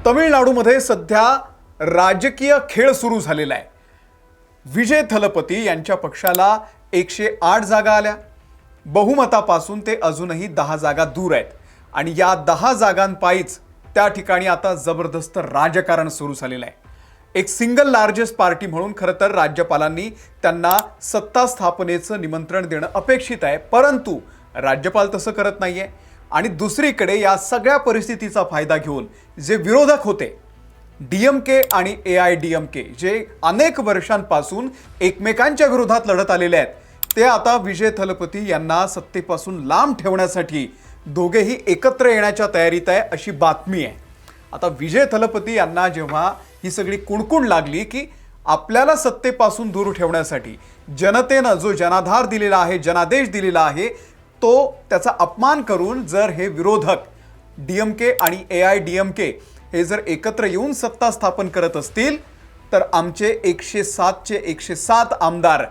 तमिळनाडूमध्ये सध्या राजकीय खेळ सुरू झालेला आहे। विजय थलपती यांच्या पक्षाला 108 जागा आल्या। बहुमतापासून ते अजूनही 10 जागा दूर आहेत आणि या 10 जागांपायीच त्या ठिकाणी आता जबरदस्त राजकारण सुरू झालेलं आहे। एक सिंगल लार्जेस्ट पार्टी म्हणून खरं तर राज्यपालांनी त्यांना सत्ता स्थापनेचं निमंत्रण देणं अपेक्षित आहे, परंतु राज्यपाल तसं करत नाहीये। आणि दुसरीकडे या सगळ्या परिस्थितीचा फायदा घेऊन जे विरोधक होते डीएमके आणि एआयडीएमके, जे अनेक वर्षांपासून एकमेकांच्या विरोधात लढत आलेले आहेत, ते आता विजय थलपती यांना सत्तेपासून लांब ठेवण्यासाठी दोघेही एकत्र येण्याच्या तयारीत आहे अशी बातमी आहे। आता विजय थलपती यांना जेव्हा ही सगळी कुणकुण लागली की आपल्याला सत्तेपासून दूर ठेवण्यासाठी जनतेनं जो जनाधार दिलेला आहे, जनादेश दिलेला आहे, तो त्याचा अपमान करून जर हे विरोधक डीएमके आणि एआयडीएमके हे जर एकत्र येऊन सत्ता स्थापन करत असतील तर आमचे 107 चे 107 आमदार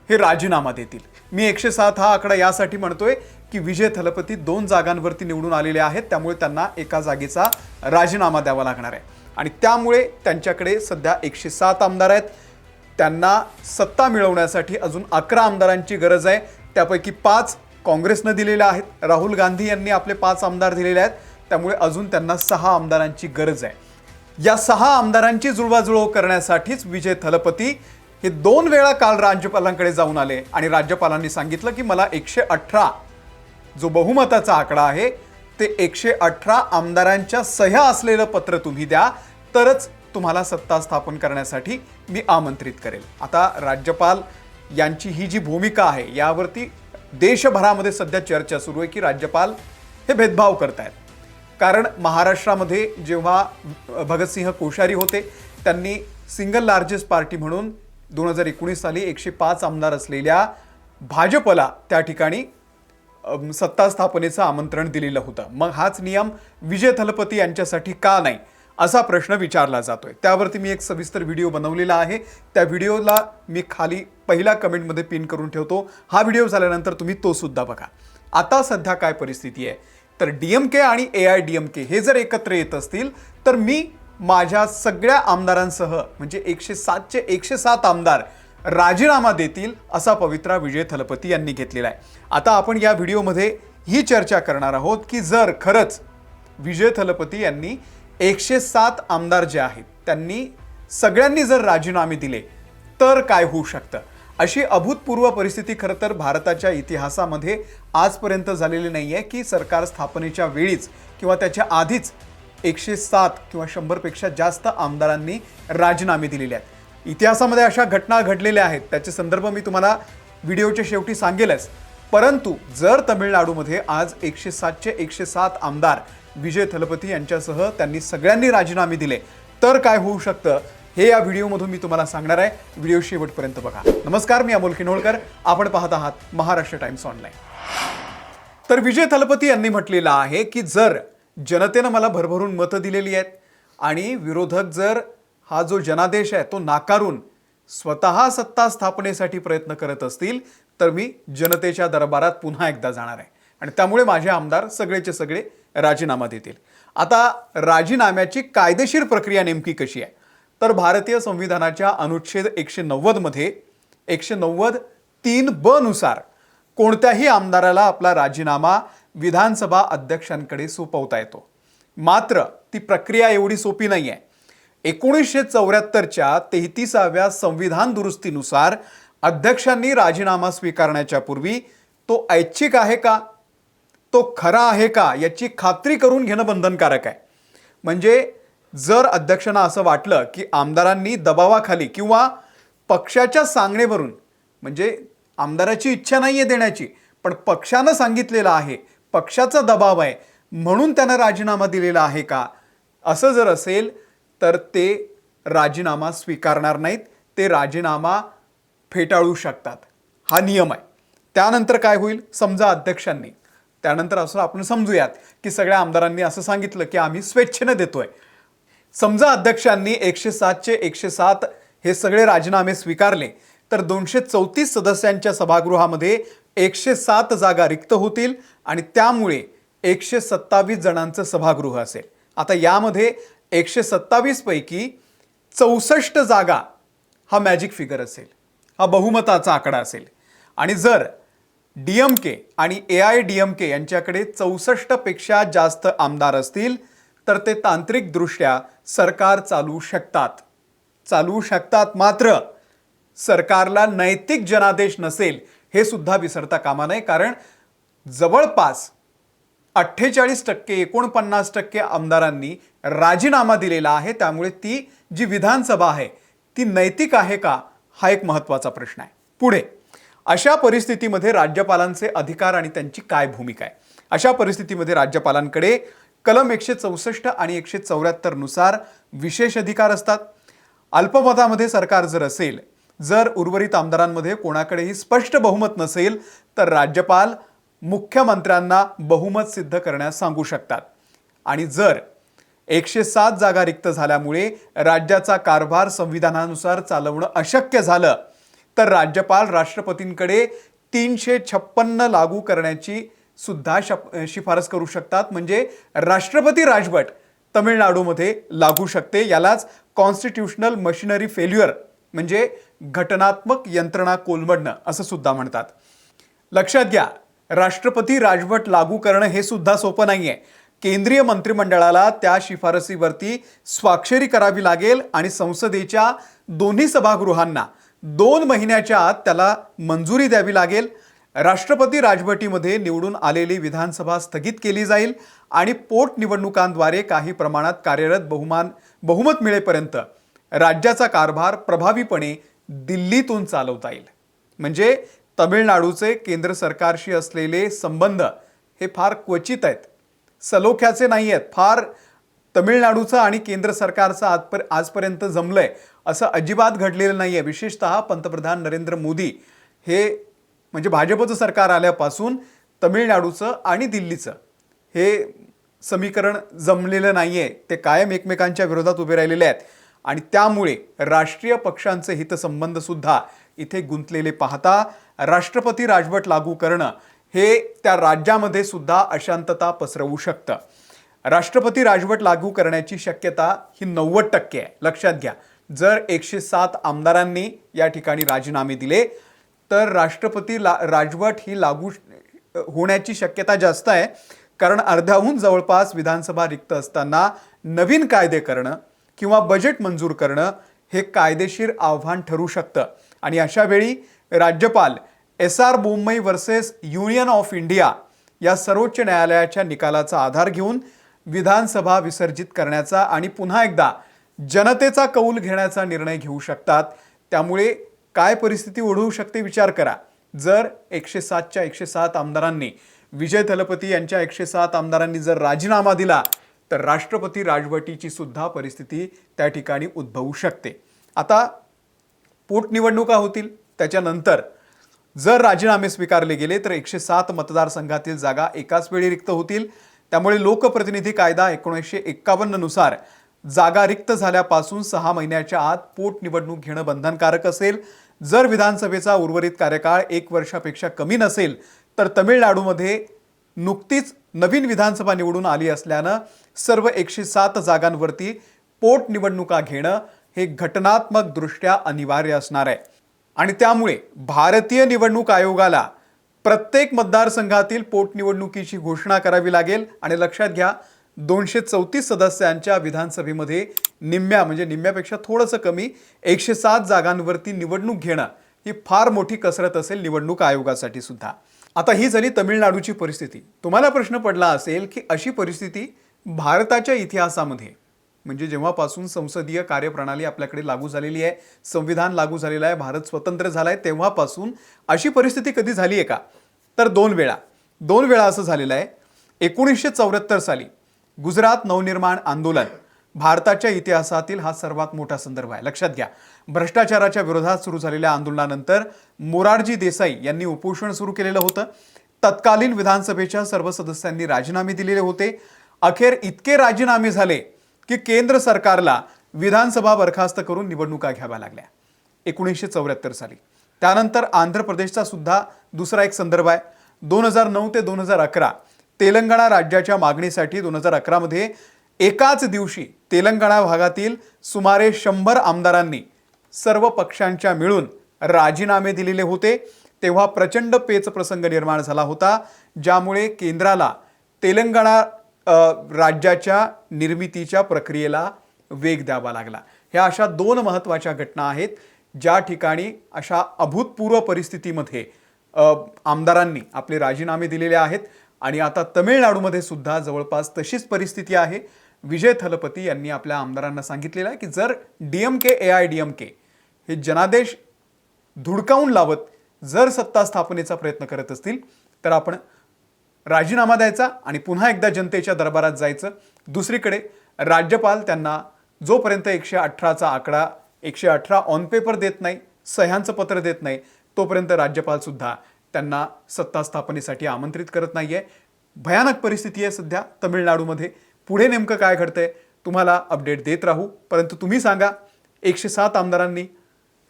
हे राजीनामा देतील। मी 107 हा आकडा यासाठी म्हणतोय की विजय थलपती 2 जागांवरती निवडून आलेले आहेत, त्यामुळे त्यांना एका जागेचा राजीनामा द्यावा लागणार आहे आणि त्यामुळे त्यांच्याकडे सध्या 107 आमदार आहेत। त्यांना सत्ता मिळवण्यासाठी अजून 11 आमदारांची गरज आहे, त्यापैकी 5 काँग्रेसने दिलेले आहेत। राहुल गांधी यांनी आपले 5 आमदार दिलेले आहेत, त्यामुळे अजून त्यांना 6 आमदारांची गरज आहे। या 6 आमदारांची जुळवाजुळव करण्यासाठीच विजय थलपती हे 2 वेळा काल राज्यपालांकडे जाऊन आले आणि राज्यपालांनी सांगितलं की मला 118 जो बहुमताचा आकडा आहे ते 118 आमदारांच्या सह्या असलेलं पत्र तुम्ही द्या, तरच तुम्हाला सत्ता स्थापन करण्यासाठी मी आमंत्रित करेल। आता राज्यपाल यांची ही जी भूमिका आहे यावरती देशभरामध्ये सध्या चर्चा सुरू आहे की राज्यपाल हे भेदभाव करतायत। कारण महाराष्ट्रामध्ये जेव्हा भगतसिंह कोश्यारी होते त्यांनी सिंगल लार्जेस्ट पार्टी म्हणून 2019 साली 105 आमदार असलेल्या भाजपला त्या ठिकाणी सत्ता स्थापनेचं आमंत्रण दिलेलं होतं। मग हाच नियम विजय थलपती यांच्यासाठी का नाही असा प्रश्न विचारला जातोय। त्यावरती मी एक सविस्तर व्हिडिओ बनवलेला आहे, त्या व्हिडिओला मी खाली पहिल्या कमेंटमध्ये पिन करून ठेवतो। हा व्हिडिओ झाल्यानंतर तुम्ही तो सुद्धा बघा। आता सध्या काय परिस्थिती आहे तर डीएमके आणि एआयडीएमके हे जर एकत्र येत असतील तर मी माझ्या सगळ्या आमदारांसह म्हणजे 107 चे 107 आमदार राजीनामा देतील असा पवित्रा विजय थलपती यांनी घेतलेला आहे। आता आपण या व्हिडिओमध्ये ही चर्चा करणार आहोत की जर खरंच विजय थलपती यांनी 107 आमदार जे आहेत त्यांनी सगळ्यांनी जर राजीनामे दिले तर काय होऊ शकतं। अशी अभूतपूर्व परिस्थिती खरं तर भारताच्या इतिहासामध्ये आजपर्यंत झालेली नाही आहे की सरकार स्थापनेच्या वेळीच किंवा त्याच्या आधीच 107 किंवा 100 पेक्षा जास्त आमदारांनी राजीनामे दिलेले आहेत। इतिहासामध्ये अशा घटना घडलेल्या आहेत, त्याचे संदर्भ मी तुम्हाला व्हिडिओच्या शेवटी सांगेलच। परंतु जर तमिळनाडूमध्ये आज 107 चे 107 आमदार विजय थलपती यांच्यासह त्यांनी सगळ्यांनी राजीनामे दिले तर काय होऊ शकतं हे या व्हिडिओमधून मी तुम्हाला सांगणार आहे। व्हिडिओ शेवटपर्यंत बघा। नमस्कार, मी अमोल किनोळकर, आपण पाहत आहात महाराष्ट्र टाइम्स ऑनलाईन। तर विजय थलपती यांनी म्हटलेलं आहे की जर जनतेनं मला भरभरून मतं दिलेली आहेत आणि विरोधक जर हा जो जनादेश आहे तो नाकारून स्वतः सत्ता स्थापनेसाठी प्रयत्न करत असतील तर मी जनतेच्या दरबारात पुन्हा एकदा जाणार आहे आणि त्यामुळे माझे आमदार सगळेचे सगळे राजीनामा देतील। आता राजीनाम्याची कायदेशीर प्रक्रिया नेमकी कशी आहे तर भारतीय संविधानाच्या अनुच्छेद 190 मध्ये 190(3)(ब) नुसार कोणत्याही आमदाराला आपला राजीनामा विधानसभा अध्यक्षांकडे सोपवता येतो। मात्र ती प्रक्रिया एवढी सोपी नाही आहे। 1974च्या 33व्या संविधान दुरुस्तीनुसार अध्यक्षांनी राजीनामा स्वीकारण्याच्या पूर्वी तो ऐच्छिक आहे का, तो खरा आहे का याची खात्री करून घेणं बंधनकारक आहे। म्हणजे जर अध्यक्षांना असं वाटलं की आमदारांनी दबावाखाली किंवा पक्षाच्या सांगणेवरून, म्हणजे आमदाराची इच्छा नाहीये देण्याची पण पक्षानं सांगितलेलं आहे, पक्षाचा दबाव आहे म्हणून त्यानं राजीनामा दिलेला आहे का, असं जर असेल तर ते राजीनामा स्वीकारणार नाहीत, ते राजीनामा फेटाळू शकतात। हा नियम आहे। त्यानंतर काय होईल, समजा अध्यक्षांनी त्यानंतर असं आपण समजूयात की सगळ्या आमदारांनी असं सांगितलं की आम्ही स्वेच्छेने देतोय। समजा अध्यक्षांनी 107 चे 107 हे सगळे राजीनामे स्वीकारले तर 234 सदस्यांच्या सभागृहामध्ये 107 जागा रिक्त होतील आणि त्यामुळे 127 जणांचं सभागृह असेल। आता यामध्ये 127 पैकी 64 जागा हा मॅजिक फिगर असेल, हा बहुमताचा आकडा असेल. आणि जर DMK आणि AIADMK यांच्याकडे 64 पेक्षा जास्त आमदार असतील तर ते तांत्रिकदृष्ट्या सरकार चालवू शकतात. मात्र सरकारला नैतिक जनादेश नसेल हे सुद्धा विसरता कामा नये, कारण जवळपास 48% 49% आमदारांनी राजीनामा दिलेला आहे. त्यामुळे ती जी विधानसभा आहे ती नैतिक आहे का, हा एक महत्त्वाचा प्रश्न आहे. पुढे अशा परिस्थितीमध्ये राज्यपालांचे अधिकार आणि त्यांची काय भूमिका आहे. अशा परिस्थितीमध्ये राज्यपालांकडे कलम 164 आणि 174 नुसार विशेष अधिकार असतात. अल्पमतामध्ये सरकार जर असेल, जर उर्वरित आमदारांमध्ये कोणाकडेही स्पष्ट बहुमत नसेल तर राज्यपाल मुख्यमंत्र्यांना बहुमत सिद्ध करण्यास सांगू शकतात. आणि जर 107 जागा रिक्त झाल्यामुळे राज्याचा कारभार संविधानानुसार चालवणं अशक्य झालं तर राज्यपाल राष्ट्रपतींकडे 356 लागू करण्याची सुद्धा शिफारस करू शकतात. म्हणजे राष्ट्रपती राजवट तमिळनाडूमध्ये लागू शकते. यालाच कॉन्स्टिट्यूशनल मशिनरी फेल्युअर म्हणजे घटनात्मक यंत्रणा कोलमडणं असं सुद्धा म्हणतात. लक्षात घ्या, राष्ट्रपती राजवट लागू करणं हे सुद्धा सोपं नाहीये. केंद्रीय मंत्रिमंडळाला त्या शिफारसीवरती स्वाक्षरी करावी लागेल आणि संसदेच्या दोन्ही सभागृहांना 2 महिन्याच्या आत त्याला मंजुरी द्यावी लागेल. राष्ट्रपती राजवटीमध्ये निवडून आलेली विधानसभा स्थगित केली जाईल आणि पोटनिवडणुकांद्वारे काही प्रमाणात कार्यरत बहुमत मिळेपर्यंत राज्याचा कारभार प्रभावीपणे दिल्लीतून चालवता येईल. म्हणजे तमिळनाडूचे केंद्र सरकारशी असलेले संबंध हे फार क्वचित आहेत, सलोख्याचे नाही आहेत. फार तमिळनाडूचं आणि केंद्र सरकारचं आजपर्यंत जमलंय असं अजिबात घडलेलं नाही आहे. विशेषतः पंतप्रधान नरेंद्र मोदी हे म्हणजे भाजपचं सरकार आल्यापासून तमिळनाडूचं आणि दिल्लीचं हे समीकरण जमलेलं नाही आहे. ते कायम एकमेकांच्या विरोधात उभे राहिलेले आहेत आणि त्यामुळे राष्ट्रीय पक्षांचे हितसंबंध सुद्धा इथे गुंतलेले पाहता राष्ट्रपती राजवट लागू करणं हे त्या राज्यामध्ये सुद्धा अशांतता पसरवू शकतं. राष्ट्रपती राजवट लागू करण्याची शक्यता ही 90% आहे. लक्षात घ्या, जर 107 आमदारांनी या ठिकाणी राजीनामे दिले तर राष्ट्रपती राजवट ही लागू होण्याची शक्यता जास्त आहे. कारण अर्ध्याहून जवळपास विधानसभा रिक्त असताना नवीन कायदे करणं किंवा बजेट मंजूर करणं हे कायदेशीर आव्हान ठरू शकतं. आणि अशा वेळी राज्यपाल SR Bommai versus union of India या सर्वोच्च न्यायालयाच्या निकालाचा आधार घेऊन विधानसभा विसर्जित करण्याचा आणि पुन्हा एकदा जनतेचा कौल घेण्याचा निर्णय घेऊ शकतात. त्यामुळे काय परिस्थिती ओढवू शकते विचार करा. जर 107च्या 107 आमदारांनी, विजय थलपती यांच्या 107 आमदारांनी जर राजीनामा दिला तर राष्ट्रपती राजवटीची सुद्धा परिस्थिती त्या ठिकाणी उद्भवू शकते. आता पोटनिवडणुका होतील, त्याच्यानंतर जर राजीनामे स्वीकारले गेले तर 107 मतदारसंघातील जागा एकाच वेळी रिक्त होतील. त्यामुळे लोकप्रतिनिधी कायदा 1951 नुसार जागा रिक्त झाल्यापासून 6 महिन्याच्या आत पोटनिवडणूक घेणं बंधनकारक असेल. जर विधानसभेचा उर्वरित कार्यकाळ 1 वर्षापेक्षा कमी नसेल तर तमिळनाडूमध्ये नुकतीच नवीन विधानसभा निवडून आली असल्यानं सर्व 107 जागांवरती पोटनिवडणुका घेणं हे घटनात्मकदृष्ट्या अनिवार्य असणार आहे. आणि त्यामुळे भारतीय निवडणूक आयोगाला प्रत्येक मतदारसंघातील पोटनिवडणुकीची घोषणा करावी लागेल. आणि लक्षात घ्या, 234 सदस्यांच्या विधानसभेमध्ये निम्म्यापेक्षा थोडंसं कमी 107 जागांवरती निवडणूक घेणं ही फार मोठी कसरत असेल निवडणूक आयोगासाठी सुद्धा. आता ही झाली तमिळनाडूची परिस्थिती. तुम्हाला प्रश्न पडला असेल की अशी परिस्थिती भारताच्या इतिहासामध्ये, म्हणजे जेव्हापासून संसदीय कार्यप्रणाली आपल्याकडे लागू झालेली आहे, संविधान लागू झालेलं आहे, भारत स्वतंत्र झाला आहे, तेव्हापासून अशी परिस्थिती कधी झाली आहे का? तर 2 वेळा असं झालेलं आहे. 1974 साली गुजरात नवनिर्माण आंदोलन भारताच्या इतिहासातील हा सर्वात मोठा संदर्भ आहे. लक्षात घ्या, भ्रष्टाचाराच्या विरोधात सुरू झालेल्या आंदोलनानंतर मोरारजी देसाई यांनी उपोषण सुरू केलेलं होतं. तत्कालीन विधानसभेच्या सर्व सदस्यांनी राजीनामे दिलेले होते. अखेर इतके राजीनामे झाले की केंद्र सरकारला विधानसभा बरखास्त करून निवडणुका घ्याव्या लागल्या 1974 साली. त्यानंतर आंध्र प्रदेशचा सुद्धा दुसरा एक संदर्भ आहे. 2009 ते 2011 तेलंगणा राज्याच्या मागणीसाठी 2011 मध्ये एकाच दिवशी तेलंगणा भागातील सुमारे 100 आमदारांनी सर्व पक्षांच्या मिळून राजीनामे दिलेले होते। तेव्हा प्रचंड पेच प्रसंग निर्माण झाला होता, ज्यामुळे केंद्राला तेलंगणा राज्याच्या निर्मितीच्या प्रक्रियेला वेग द्यावा लागला। ह्या अशा दोन महत्त्वाच्या घटना आहेत ज्या ठिकाणी अशा अभूतपूर्व परिस्थितीमध्ये आमदारांनी आपले राजीनामे दिलेले आहेत आणि आता तमिळनाडूमध्ये सुद्धा जवळपास तशीच परिस्थिती आहे। विजय थलपती यांनी आपल्या आमदारांना सांगितलेलं आहे की जर डीएमके एआयडीएमके हे जनादेश धुडकावून लावत जर सत्ता स्थापनेचा प्रयत्न करत असतील तर आपण राजीनामा द्यायचा आणि पुन्हा एकदा जनतेच्या दरबारात जायचं। दुसरीकडे राज्यपाल त्यांना जोपर्यंत 118चा आकडा 118 ऑन पेपर देत नाही, सह्यांचं पत्र देत नाही, तोपर्यंत राज्यपाल सुद्धा त्यांना सत्ता स्थापनेसाठी आमंत्रित करत नाहीये। भयानक परिस्थिती आहे सध्या तमिळनाडूमध्ये। पुढे नेमकं काय घडतंय तुम्हाला अपडेट देत राहू, परंतु तुम्ही सांगा 107 आमदारांनी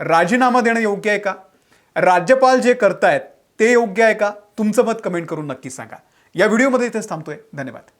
राजीनामा देणं योग्य आहे का? राज्यपाल जे करतायत ते योग्य आहे का? तुमचं मत कमेंट करून नक्की सांगा। या व्हिडिओमध्ये इथेच थांबतोय। धन्यवाद।